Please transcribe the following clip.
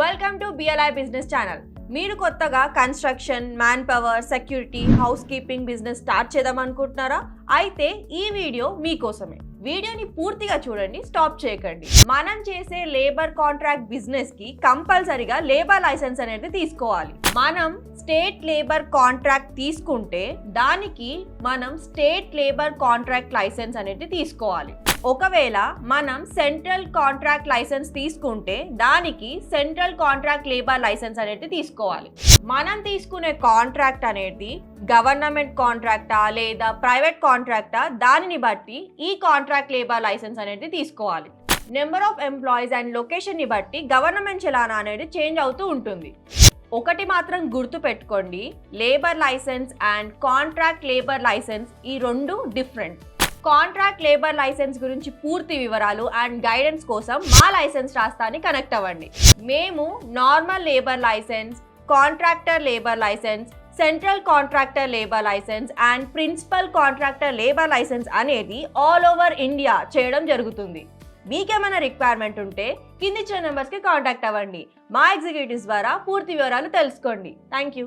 Welcome to BLI business channel. మీరు కొత్తగా construction, man power, security, house keeping business start చేద్దాం అనుకుంటున్నారా? అయితే ఈ వీడియో మీకోసమే. వీడియోని పూర్తిగా చూడండి, స్టాప్ చేయకండి. మనం చేసే లేబర్ కాంట్రాక్ట్ బిజినెస్ కి కంపల్సరీగా లేబర్ లైసెన్స్ అనేది తీసుకోవాలి. మనం స్టేట్ లేబర్ కాంట్రాక్ట్ తీసుకుంటే దానికి మనం స్టేట్ లేబర్ కాంట్రాక్ట్ లైసెన్స్ అనేది తీసుకోవాలి. ఒకవేళ మనం సెంట్రల్ కాంట్రాక్ట్ లైసెన్స్ తీసుకుంటే దానికి సెంట్రల్ కాంట్రాక్ట్ లేబర్ లైసెన్స్ అనేది తీసుకోవాలి. మనం తీసుకునే కాంట్రాక్ట్ అనేది గవర్నమెంట్ కాంట్రాక్టా లేదా ప్రైవేట్ కాంట్రాక్టా దానిని బట్టి ఈ కాంట్రాక్ట్ లేబర్ లైసెన్స్ అనేది తీసుకోవాలి. Number of employees and location ని బట్టి గవర్నమెంట్ చలానా అనేది చేంజ్ అవుతూ ఉంటుంది. ఒకటి మాత్రం గుర్తు పెట్టుకోండి, labour licence and contract labour licence ఈ రెండు డిఫరెంట్. కాంట్రాక్ట్ లేబర్ లైసెన్స్ గురించి పూర్తి వివరాలు అండ్ గైడెన్స్ కోసం మా లైసెన్స్ రాస్తాని కనెక్ట్ అవ్వండి. మేము normal labour licence, contractor labour licence, central contractor labour licence and principal contractor labour licence అనేది ఆల్ ఓవర్ ఇండియా చేయడం జరుగుతుంది. మీకేమైనా రిక్వైర్మెంట్ ఉంటే కింది ఇచ్చిన నెంబర్స్కి కాంటాక్ట్ అవ్వండి. మా ఎగ్జిక్యూటివ్స్ ద్వారా పూర్తి వివరాలు తెలుసుకోండి. Thank you.